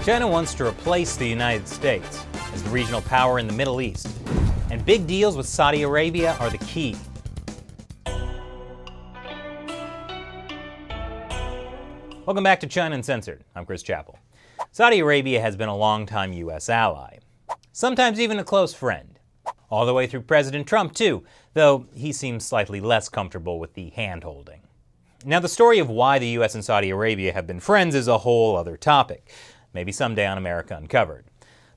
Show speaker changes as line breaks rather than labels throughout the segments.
China wants to replace the United States as the regional power in the Middle East, and big deals with Saudi Arabia are the key. Welcome back to China Uncensored. I'm Chris Chappell. Saudi Arabia has been a longtime U.S. ally, sometimes even a close friend, all the way through President Trump too, though he seems slightly less comfortable with the hand-holding. Now, the story of why the U.S. and Saudi Arabia have been friends is a whole other topic, maybe someday on America Uncovered.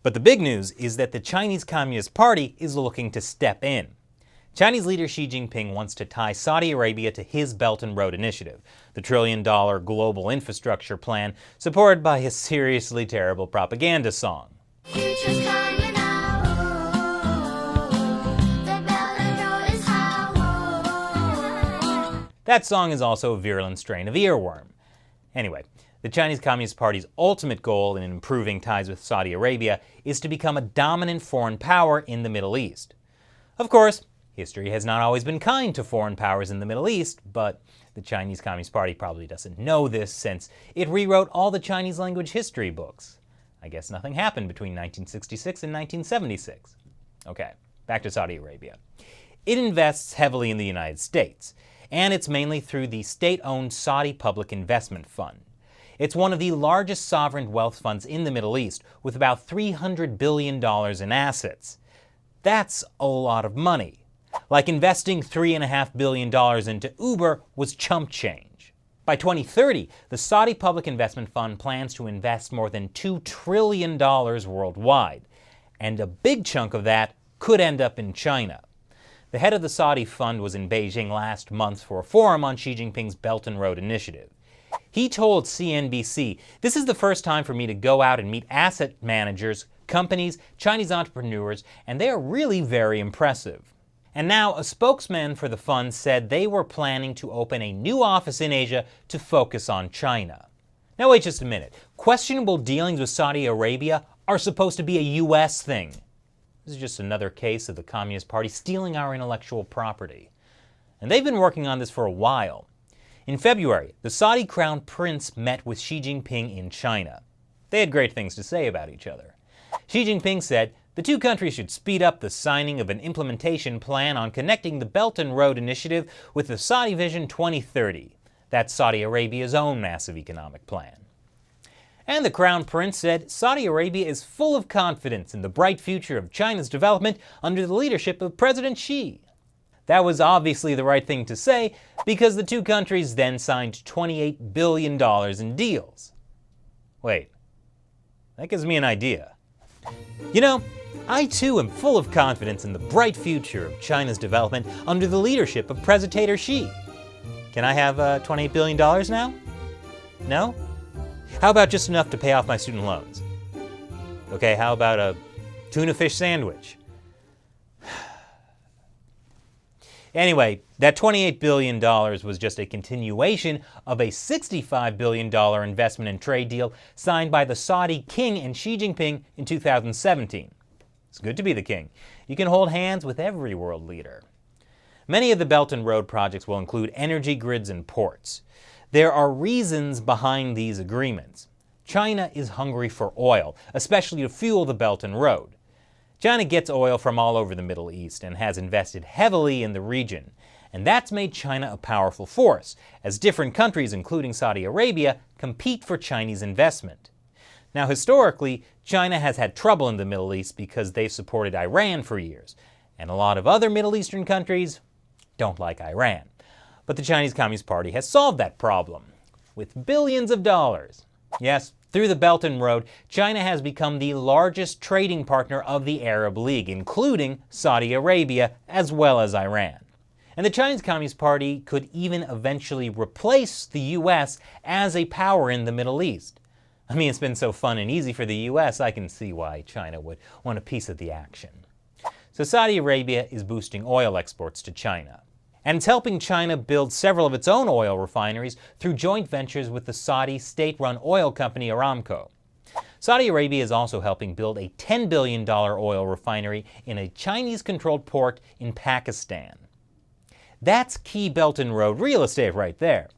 But the big news is that the Chinese Communist Party is looking to step in. Chinese leader Xi Jinping wants to tie Saudi Arabia to his Belt and Road Initiative, the trillion-dollar global infrastructure plan supported by a seriously terrible propaganda song. That song is also a virulent strain of earworm. Anyway, the Chinese Communist Party's ultimate goal in improving ties with Saudi Arabia is to become a dominant foreign power in the Middle East. Of course, history has not always been kind to foreign powers in the Middle East, but the Chinese Communist Party probably doesn't know this since it rewrote all the Chinese language history books. I guess nothing happened between 1966 and 1976. Okay, back to Saudi Arabia. It invests heavily in the United States, and it's mainly through the state-owned Saudi Public Investment Fund. It's one of the largest sovereign wealth funds in the Middle East, with about $300 billion in assets. That's a lot of money. Like investing $3.5 billion into Uber was chump change. By 2030, the Saudi Public Investment Fund plans to invest more than $2 trillion worldwide, and a big chunk of that could end up in China. The head of the Saudi fund was in Beijing last month for a forum on Xi Jinping's Belt and Road Initiative. He told CNBC, "This is the first time for me to go out and meet asset managers, companies, Chinese entrepreneurs, and they are really very impressive." And now a spokesman for the fund said they were planning to open a new office in Asia to focus on China. Now wait just a minute. Questionable dealings with Saudi Arabia are supposed to be a U.S. thing. This is just another case of the Communist Party stealing our intellectual property. And they've been working on this for a while. In February, the Saudi Crown Prince met with Xi Jinping in China. They had great things to say about each other. Xi Jinping said the two countries should speed up the signing of an implementation plan on connecting the Belt and Road Initiative with the Saudi Vision 2030. That's Saudi Arabia's own massive economic plan. And the Crown Prince said Saudi Arabia is full of confidence in the bright future of China's development under the leadership of President Xi. That was obviously the right thing to say, because the two countries then signed $28 billion in deals. Wait, that gives me an idea. You know, I too am full of confidence in the bright future of China's development under the leadership of President Xi. Can I have $28 billion now? No? How about just enough to pay off my student loans? Okay, how about a tuna fish sandwich? Anyway, that $28 billion was just a continuation of a $65 billion investment and trade deal signed by the Saudi king and Xi Jinping in 2017. It's good to be the king. You can hold hands with every world leader. Many of the Belt and Road projects will include energy grids and ports. There are reasons behind these agreements. China is hungry for oil, especially to fuel the Belt and Road. China gets oil from all over the Middle East and has invested heavily in the region, and that's made China a powerful force, as different countries, including Saudi Arabia, compete for Chinese investment. Now, historically, China has had trouble in the Middle East because they've supported Iran for years, and a lot of other Middle Eastern countries don't like Iran. But the Chinese Communist Party has solved that problem with billions of dollars. Yes, through the Belt and Road, China has become the largest trading partner of the Arab League, including Saudi Arabia as well as Iran. And the Chinese Communist Party could even eventually replace the U.S. as a power in the Middle East. I mean, it's been so fun and easy for the U.S., I can see why China would want a piece of the action. So Saudi Arabia is boosting oil exports to China. And it's helping China build several of its own oil refineries through joint ventures with the Saudi state-run oil company Aramco. Saudi Arabia is also helping build a $10 billion oil refinery in a Chinese-controlled port in Pakistan. That's key Belt and Road real estate right there.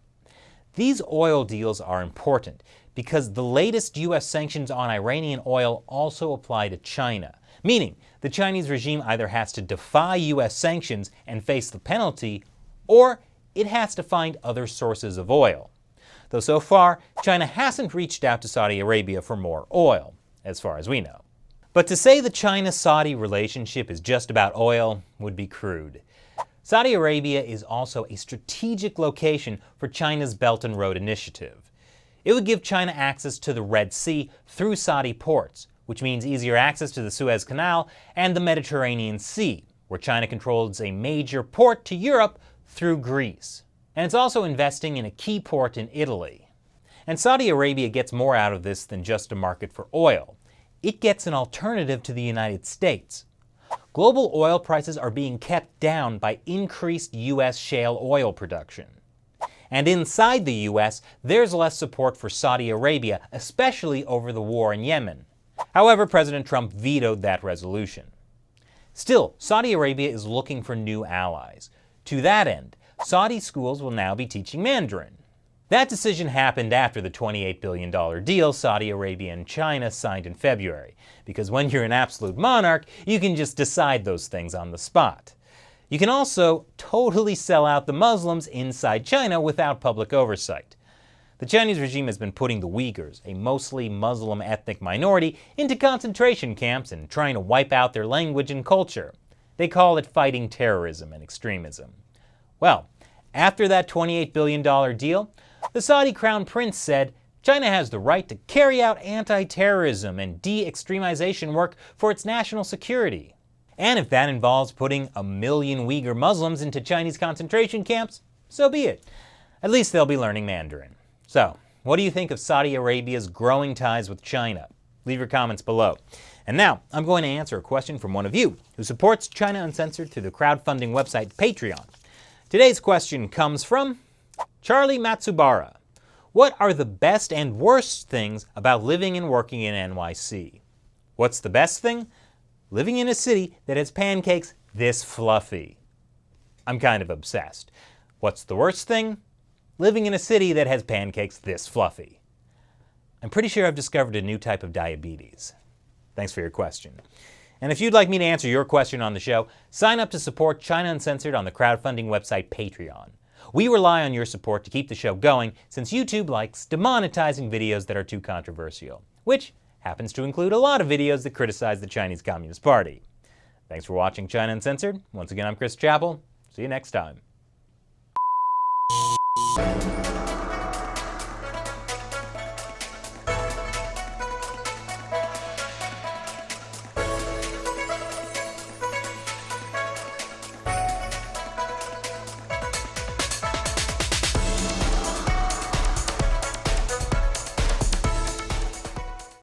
These oil deals are important because the latest U.S. sanctions on Iranian oil also apply to China, meaning the Chinese regime either has to defy U.S. sanctions and face the penalty, or it has to find other sources of oil. Though so far, China hasn't reached out to Saudi Arabia for more oil, as far as we know. But to say the China-Saudi relationship is just about oil would be crude. Saudi Arabia is also a strategic location for China's Belt and Road Initiative. It would give China access to the Red Sea through Saudi ports, which means easier access to the Suez Canal and the Mediterranean Sea, where China controls a major port to Europe through Greece. And it's also investing in a key port in Italy. And Saudi Arabia gets more out of this than just a market for oil. It gets an alternative to the United States. Global oil prices are being kept down by increased U.S. shale oil production. And inside the U.S., there's less support for Saudi Arabia, especially over the war in Yemen. However, President Trump vetoed that resolution. Still, Saudi Arabia is looking for new allies. To that end, Saudi schools will now be teaching Mandarin. That decision happened after the $28 billion deal Saudi Arabia and China signed in February, because when you're an absolute monarch, you can just decide those things on the spot. You can also totally sell out the Muslims inside China without public oversight. The Chinese regime has been putting the Uyghurs, a mostly Muslim ethnic minority, into concentration camps and trying to wipe out their language and culture. They call it fighting terrorism and extremism. Well, after that $28 billion deal, the Saudi Crown Prince said China has the right to carry out anti-terrorism and de-extremization work for its national security. And if that involves putting 1 million Uyghur Muslims into Chinese concentration camps, so be it. At least they'll be learning Mandarin. So, what do you think of Saudi Arabia's growing ties with China? Leave your comments below. And now, I'm going to answer a question from one of you who supports China Uncensored through the crowdfunding website Patreon. Today's question comes from Charlie Matsubara. What are the best and worst things about living and working in NYC? What's the best thing? Living in a city that has pancakes this fluffy. I'm kind of obsessed. What's the worst thing? Living in a city that has pancakes this fluffy. I'm pretty sure I've discovered a new type of diabetes. Thanks for your question. And if you'd like me to answer your question on the show, sign up to support China Uncensored on the crowdfunding website Patreon. We rely on your support to keep the show going, since YouTube likes demonetizing videos that are too controversial, which happens to include a lot of videos that criticize the Chinese Communist Party. Thanks for watching China Uncensored. Once again, I'm Chris Chappell. See you next time.